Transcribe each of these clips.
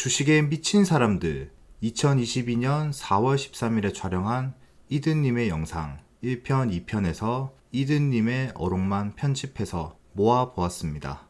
주식에 미친 사람들 2022년 4월 13일에 촬영한 이든님의 영상 1편, 2편에서 이든님의 어록만 편집해서 모아보았습니다.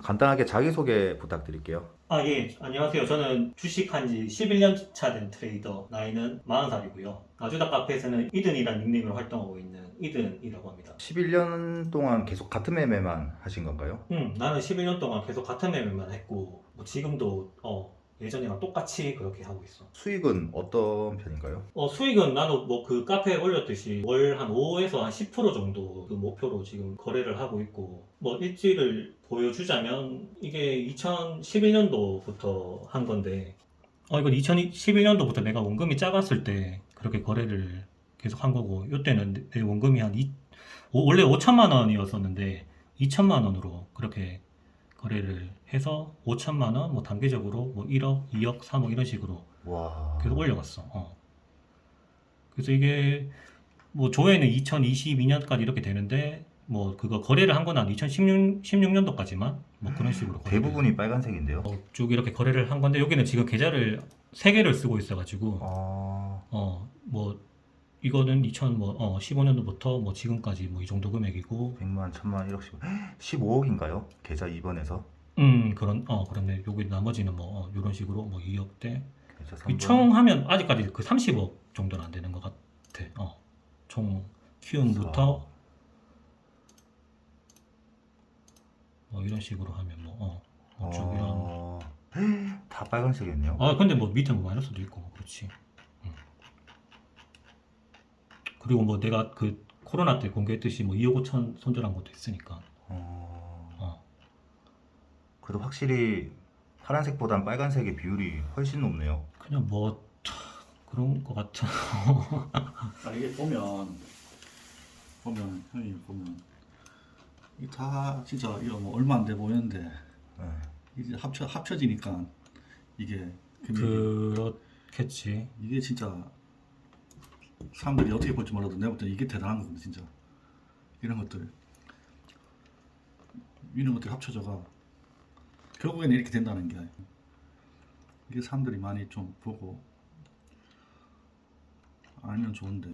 간단하게 자기소개 부탁드릴게요. 예. 안녕하세요. 저는 주식한 지 11년 차 된 트레이더, 나이는 40살이고요. 나주다 카페에서는 이든이라는 닉네임으로 활동하고 있는 이든이라고 합니다. 11년 동안 계속 같은 매매만 하신 건가요? 나는 11년 동안 계속 같은 매매만 했고, 지금도 예전이랑 똑같이 그렇게 하고 있어. 수익은 어떤 편인가요? 수익은 나도 그 카페에 올렸듯이 월 한 5에서 한 10% 정도 그 목표로 지금 거래를 하고 있고, 일지를 보여주자면 이게 2011년도부터 한 건데, 이건 2011년도부터 내가 원금이 작았을 때 그렇게 거래를 계속 한 거고, 이때는 내 원금이 원래 5천만 원이었었는데 2천만 원으로 그렇게 거래를 해서 5천만 원, 단계적으로 1억, 2억, 3억 이런 식으로 와. 계속 올려갔어. 그래서 이게 조회는 2022년까지 이렇게 되는데 그거 거래를 한 건 한 2016년도까지만 그런 식으로 대부분이 빨간색인데요. 쭉 이렇게 거래를 한 건데, 여기는 지금 계좌를 3개를 쓰고 있어가지고 이거는 2015년도부터 지금까지 이 정도 금액이고, 100만, 1000만, 1억씩 15억인가요? 계좌 2번에서 그런데 여기 나머지는 이런 식으로 2억대 계좌 3번. 총 하면 아직까지 그 30억 정도는 안 되는 것 같아. 총 키움부터 이런 식으로 하면 쭉 이런. 다 빨간색이네요. 근데 밑에 마이너스도 있고 그렇지. 그리고 내가 그 코로나 때 공개했듯이 2억 5천 손절한 것도 있으니까. 그래도 확실히 파란색보단 빨간색의 비율이 훨씬 높네요. 그냥 그런 것 같아. 이게 보면 형님 보면 이게 다 진짜 이거 얼마 안 돼 보이는데 네. 이제 합쳐지니까 이게 그렇겠지. 이게 진짜 사람들이 어떻게 볼지 몰라도 내가 볼 때 이게 대단한 거거든 진짜. 이런 것들이 합쳐져가 결국에는 이렇게 된다는 게, 이게 사람들이 많이 좀 보고 알면 좋은데.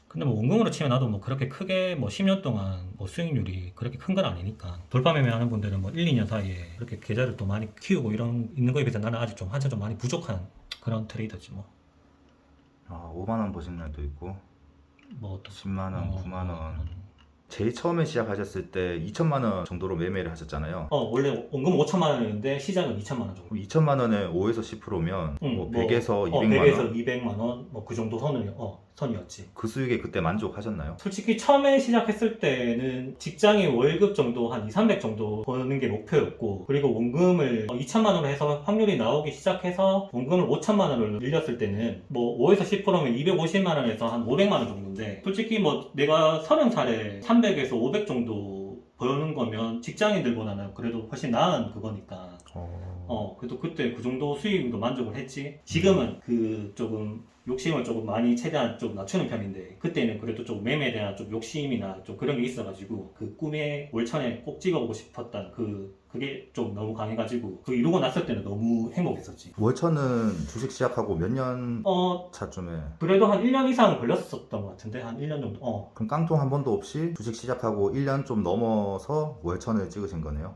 근데 원금으로 치면 나도 그렇게 크게 10년 동안 수익률이 그렇게 큰 건 아니니까, 돌파 매매하는 분들은 1, 2년 사이에 그렇게 계좌를 또 많이 키우고 있는 거에 비해서 나는 아직 한참 좀 많이 부족한 그런 트레이더지 5만 원 보신 날도 있고 또 10만 원, 9만 원. 제일 처음에 시작하셨을 때 2천만 원 정도로 매매를 하셨잖아요. 원래 원금 5천만 원이었는데 시작은 2천만 원 정도. 그럼 2천만 원에 5에서 10%면 100에서 200만 100에서 원? 200만 원 그 정도 선이었지. 그 수익에 그때 만족하셨나요? 솔직히 처음에 시작했을 때는 직장인 월급 정도 한 2, 300 정도 버는 게 목표였고, 그리고 원금을 2천만 원으로 해서 확률이 나오기 시작해서 원금을 5천만 원을 늘렸을 때는 5에서 10%면 250만 원에서 한 500만 원 정도인데, 솔직히 내가 30살에 300에서 500 정도 버는 거면 직장인들보다는 그래도 훨씬 나은 그거니까 그래도 그때 그 정도 수익도 만족을 했지. 지금은 조금 욕심을 조금 많이 최대한 좀 낮추는 편인데, 그때는 그래도 좀 매매에 대한 좀 욕심이나 좀 그런 게 있어가지고 그 꿈에 월천에 꼭 찍어보고 싶었던 그게 좀 너무 강해가지고 이루고 났을 때는 너무 행복했었지. 월천은 주식 시작하고 몇 년 차쯤에? 그래도 한 1년 이상 걸렸었던 것 같은데, 한 1년 정도. 그럼 깡통 한 번도 없이 주식 시작하고 1년 좀 넘어서 월천을 찍으신 거네요?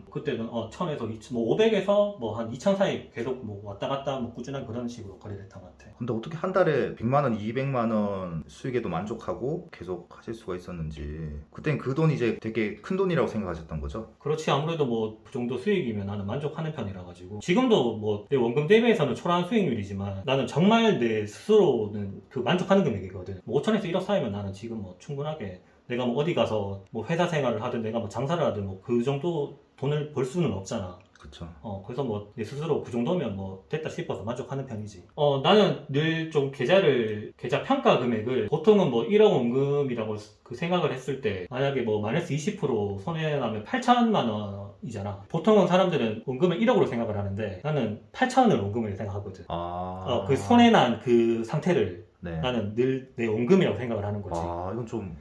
그때는 1000에서 2000, 500에서 한 2000 사이 계속 왔다 갔다 꾸준한 그런 식으로 거래를 했던 것 같아. 근데 어떻게 한 달에 100만 원, 200만 원 수익에도 만족하고 계속 하실 수가 있었는지. 그땐 그 돈 이제 되게 큰 돈이라고 생각하셨던 거죠? 그렇지. 아무래도 그 정도 수익이면 나는 만족하는 편이라 가지고, 지금도 내 원금 대비해서는 초라한 수익률이지만 나는 정말 내 스스로는 만족하는 금액이거든. 5천에서 1억 사이면 나는 지금 충분하게 내가 어디 가서 회사 생활을 하든 내가 장사를 하든 그 정도 돈을 벌 수는 없잖아. 그쵸. 그래서 뭐 내 스스로 그 정도면 뭐 됐다 싶어서 만족하는 편이지. 나는 늘 좀 계좌 평가 금액을 보통은 뭐 1억 원금이라고 그 생각을 했을 때 만약에 뭐 마이너스 20% 손해나면 8천만 원이잖아. 보통은 사람들은 원금을 1억으로 생각을 하는데 나는 8천원을 원금을 생각하거든. 그 손해난 그 상태를 네. 나는 늘 내 원금이라고 생각을 하는 거지. 이건 좀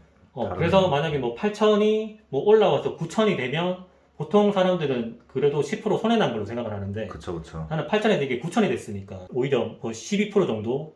그래서 만약에 뭐 8천이 뭐 올라와서 9천이 되면 보통 사람들은 그래도 10% 손해난 걸로 생각을 하는데 그쵸. 나는 8천에 이게 9천이 됐으니까 오히려 뭐 12% 정도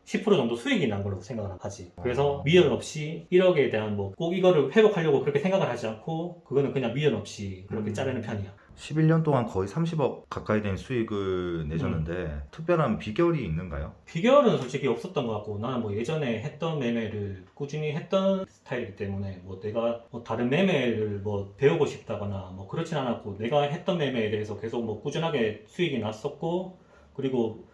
10% 정도 수익이 난 걸로 생각을 하지. 그래서 미련 없이 1억에 대한 뭐 꼭 이거를 회복하려고 그렇게 생각을 하지 않고 그거는 그냥 미련 없이 그렇게 자르는 편이야. 11년 동안 거의 30억 가까이 된 수익을 내셨는데 특별한 비결이 있는가요? 비결은 솔직히 없었던 것 같고 나는 뭐 예전에 했던 매매를 꾸준히 했던 스타일이기 때문에 뭐 내가 뭐 다른 매매를 뭐 배우고 싶다거나 뭐 그렇진 않았고 내가 했던 매매에 대해서 계속 뭐 꾸준하게 수익이 났었고 그리고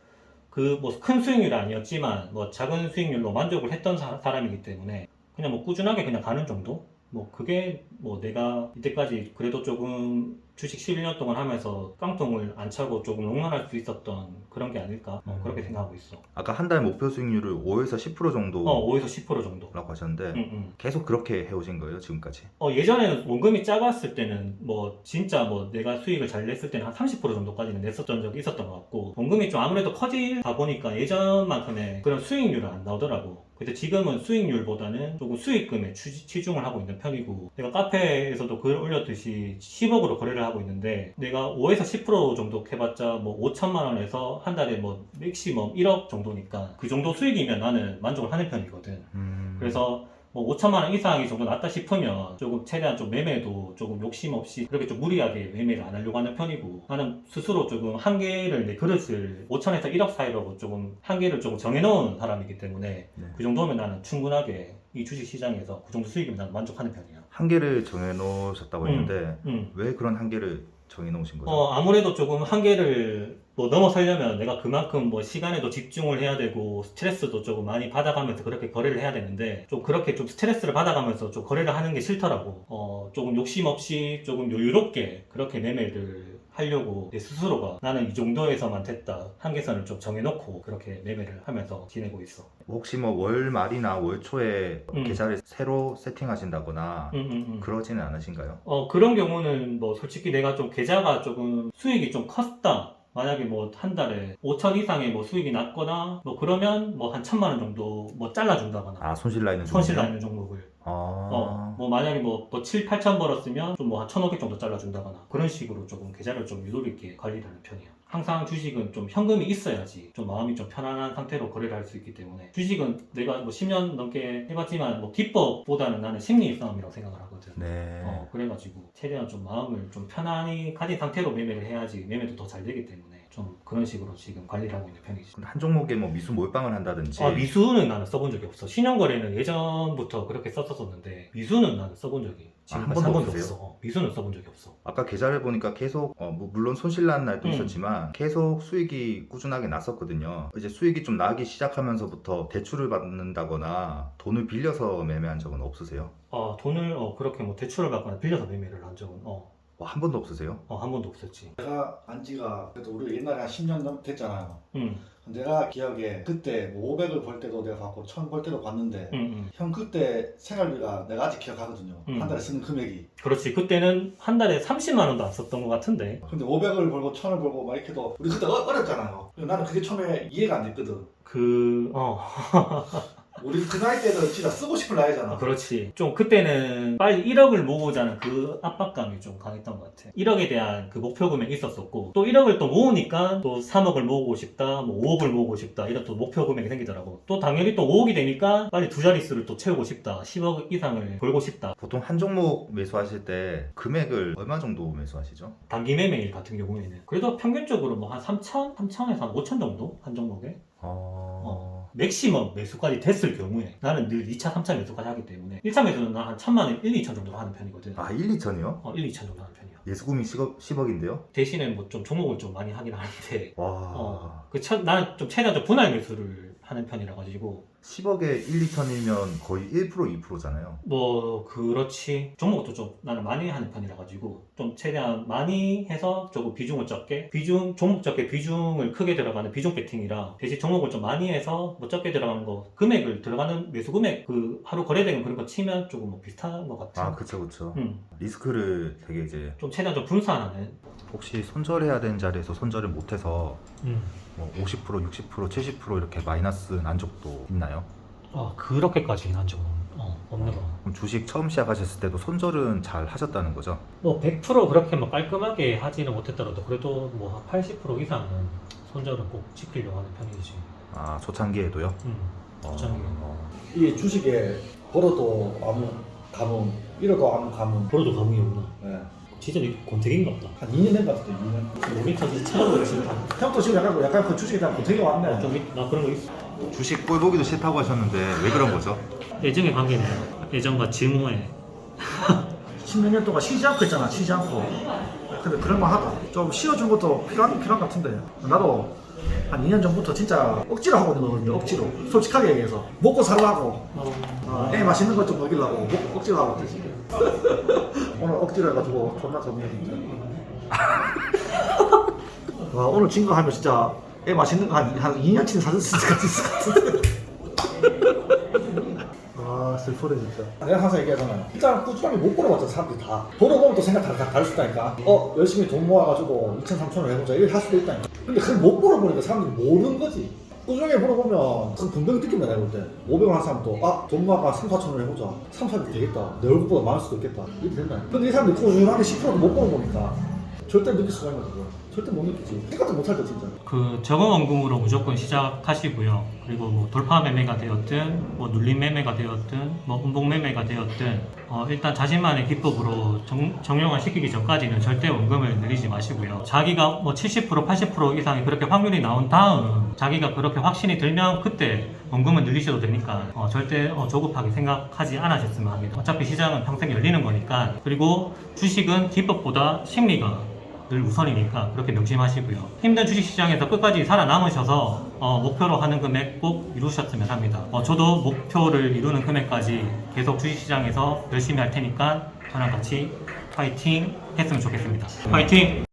그 뭐 큰 수익률은 아니었지만 뭐 작은 수익률로 만족을 했던 사람이기 때문에 그냥 뭐 꾸준하게 그냥 가는 정도? 뭐 그게 뭐 내가 이때까지 그래도 조금 주식 11년 동안 하면서 깡통을 안 차고 조금 롱런할 수 있었던 그런 게 아닐까 그렇게 생각하고 있어. 아까 한 달 목표 수익률을 5에서 10% 정도 5에서 10% 정도. 라고 하셨는데 계속 그렇게 해오신 거예요 지금까지? 예전에는 원금이 작았을 때는 뭐 진짜 뭐 내가 수익을 잘 냈을 때는 한 30% 정도까지는 냈었던 적이 있었던 것 같고 원금이 좀 아무래도 커지다 보니까 예전만큼의 그런 수익률은 안 나오더라고. 근데 지금은 수익률보다는 조금 수익금에 치중을 하고 있는 편이고 내가 카페에서도 글 올렸듯이 10억으로 거래를 하고 있는데 내가 5에서 10% 정도 해봤자 뭐 5천만 원에서 한 달에 뭐 맥시멈 1억 정도니까 그 정도 수익이면 나는 만족을 하는 편이거든. 그래서 뭐 5천만 원 이상이 정도 났다 싶으면 조금 최대한 좀 매매도 조금 욕심 없이 그렇게 좀 무리하게 매매를 안 하려고 하는 편이고 나는 스스로 조금 한계를 내 그릇을 5천에서 1억 사이로 조금 한계를 조금 정해놓은 사람이기 때문에 네. 그 정도면 나는 충분하게 이 주식 시장에서 그 정도 수익이면 나는 만족하는 편이야. 한계를 정해놓으셨다고 했는데 왜 그런 한계를 정해놓으신 거죠? 아무래도 조금 한계를 뭐 넘어서려면 내가 그만큼 뭐 시간에도 집중을 해야 되고 스트레스도 조금 많이 받아가면서 그렇게 거래를 해야 되는데 좀 그렇게 좀 스트레스를 받아가면서 좀 거래를 하는 게 싫더라고. 조금 욕심 없이 조금 여유롭게 그렇게 매매를 하려고 내 스스로가 나는 이 정도에서만 됐다 한계선을 좀 정해놓고 그렇게 매매를 하면서 지내고 있어. 혹시 뭐 월 말이나 월 초에 계좌를 새로 세팅하신다거나 그러지는 않으신가요? 그런 경우는 뭐 솔직히 내가 좀 계좌가 조금 수익이 좀 컸다. 만약에 뭐 한 달에 5천 이상의 뭐 수익이 났거나 뭐 그러면 뭐 한 1,000만 원 정도 뭐 잘라준다거나 손실 나 있는 손실 나 있는 종목을 뭐 만약에 뭐 7, 8천 벌었으면 좀 뭐 한 1,500 정도 잘라준다거나 그런 식으로 조금 계좌를 좀 유도리 있게 관리를 하는 편이야. 항상 주식은 좀 현금이 있어야지 좀 마음이 좀 편안한 상태로 거래를 할 수 있기 때문에 주식은 내가 뭐 10년 넘게 해봤지만 뭐 기법보다는 나는 심리 싸움이라고 생각을 하거든. 네. 그래가지고 최대한 좀 마음을 좀 편안히 가진 상태로 매매를 해야지 매매도 더 잘 되기 때문에 좀 그런 식으로 지금 관리를 하고 있는 편이지. 한 종목에 뭐 미수 몰빵을 한다든지 미수는 나는 써본 적이 없어. 신용거래는 예전부터 그렇게 썼었는데 미수는 나는 써본 적이 지금까지 한 번도 번도 없으세요? 없어. 미수는 써본 적이 없어. 아까 계좌를 보니까 계속 물론 손실 난 날도 음. 있었지만 계속 수익이 꾸준하게 났었거든요. 이제 수익이 좀 나기 시작하면서부터 대출을 받는다거나 돈을 빌려서 매매한 적은 없으세요? 돈을 그렇게 뭐 대출을 받거나 빌려서 매매를 한 적은 한 번도 없으세요? 한 번도 없었지. 내가 안지가 그래도 우리 옛날에 한 10년 넘 됐잖아요. 음. 내가 기억에 그때 뭐 500을 벌 때도 내가 받고 1000 벌 때도 받는데 음. 형 그때 생활비가 내가 아직 기억하거든요. 한 달에 쓰는 금액이. 그렇지. 그때는 한 달에 30만 원도 안 썼던 것 같은데. 근데 500을 벌고 1000을 벌고 막 이렇게 해도 우리 그때 어렸잖아요. 나는 그게 처음에 이해가 안 됐거든. 우리 그 나이 때는 진짜 쓰고 싶은 나이잖아. 그렇지. 좀 그때는 빨리 1억을 모으자는 그 압박감이 좀 강했던 것 같아. 1억에 대한 그 목표 금액이 있었었고 또 1억을 또 모으니까 또 3억을 모으고 싶다, 뭐 5억을 모으고 싶다 이런 또 목표 금액이 생기더라고. 또 당연히 또 5억이 되니까 빨리 두 자릿수를 또 채우고 싶다, 10억 이상을 벌고 싶다. 보통 한 종목 매수하실 때 금액을 얼마 정도 매수하시죠? 단기 매매일 같은 경우에는 그래도 평균적으로 뭐 한 3,000에서 한 5,000 정도 한 종목에. 맥시멈 매수까지 됐을 경우에 나는 늘 2차, 3차 매수까지 하기 때문에 1차 매수는 난 한 1,000만 원, 1, 2천 정도 하는 편이거든. 1, 2천이요? 1, 2천 정도 하는 편이야. 예수금이 10억인데요? 대신에 뭐 좀 종목을 좀 많이 하긴 하는데 와. 나는 좀 최대한 좀 분할 매수를 하는 편이라 가지고 10억에 1, 2천이면 거의 1%, 2%잖아요. 뭐 그렇지. 종목도 좀 나는 많이 하는 편이라 가지고 좀 최대한 많이 해서 조금 비중을 적게 종목 적게 비중을 크게 들어가는 비중 배팅이라 대신 종목을 좀 많이 해서 뭐 적게 들어가는 거 금액을 들어가는 매수 금액 그 하루 거래되는 그런 거 치면 조금 뭐 비슷한 것 같아. 아, 그쵸. 음. 리스크를 되게 이제 좀 최대한 좀 분산하는. 혹시 손절해야 되는 자리에서 손절을 못해서 뭐 50%, 60%, 70% 이렇게 마이너스 난 적도 있나요? 그렇게까지는 한 적은 없는 거. 그럼 주식 처음 시작하셨을 때도 손절은 잘 하셨다는 거죠? 뭐 100% 그렇게 뭐 깔끔하게 하지는 못했더라도 그래도 뭐 한 80% 이상은 손절은 꼭 지키려고 하는 편이지. 아, 초창기에도요? 초창기에. 이 주식에 벌어도 아무 감흥, 잃어도 아무 감흥. 벌어도 감흥이 없나? 네. 진짜 이 권태기인가 보다. 한 2년 된 것 같은데 2년. 몸이 터지 찾아보지. 형도 지금 약간 그 주식에 대한 고통이 왔네. 나 그런 거 있어. 주식 꼴 보기도 싫다고 하셨는데 왜 그런 거죠? 애정의 관계는 애정과 증오의 10몇 년 동안 쉬지 않고 했잖아. 쉬지 않고. 근데 그런 거 하다. 좀 쉬어준 것도 필요한 것 같은데. 나도 한 2년 전부터 진짜 억지로 하고 있는 거거든요. 억지로. 솔직하게 얘기해서. 먹고 살라고. 애 맛있는 것 좀 먹이려고 억지로 하고 있지. 오늘 억지로 해가지고 존나 좋네 진짜. 와, 오늘 진 거 하면 진짜 애 맛있는 거 한 2년치는 사줬을 것 같은데. 와, 슬프네 진짜. 내가 항상 얘기하잖아요. 일단 꾸준하게 못 벌어봤잖아 사람들이 다. 벌어보면 또 생각 다 다를 수 있다니까. 열심히 돈 모아가지고 2천 3천을 해보자 이렇게 할 수도 있다니까. 근데 그걸 못 벌어보니까 사람들이 모르는 거지. 꾸준하게 벌어보면 그 분명히 느낀다 내가 볼 때. 500원 한 사람도 돈 모아가 3, 4천을 해보자. 3, 400 되겠다. 내 얼굴보다 많을 수도 있겠다. 이렇게 된다. 근데 이 사람들이 꾸준하게 10%도 못 벌어보니까 절대 느낄 수가 있는 거야. 절대 못 느끼지. 생각도 못 할 때 진짜. 그 적은 원금으로 무조건 시작하시고요. 그리고 뭐 돌파 매매가 되었든 뭐 눌림 매매가 되었든 뭐 음봉 매매가 되었든 일단 자신만의 기법으로 정형화 시키기 전까지는 절대 원금을 늘리지 마시고요. 자기가 뭐 70% 80% 이상이 그렇게 확률이 나온 다음 자기가 그렇게 확신이 들면 그때 원금을 늘리셔도 되니까 절대 조급하게 생각하지 않으셨으면 합니다. 어차피 시장은 평생 열리는 거니까. 그리고 주식은 기법보다 심리가 늘 우선이니까 그렇게 명심하시고요. 힘든 주식시장에서 끝까지 살아남으셔서 목표로 하는 금액 꼭 이루셨으면 합니다. 저도 목표를 이루는 금액까지 계속 주식시장에서 열심히 할 테니까 저랑 같이 파이팅 했으면 좋겠습니다. 파이팅!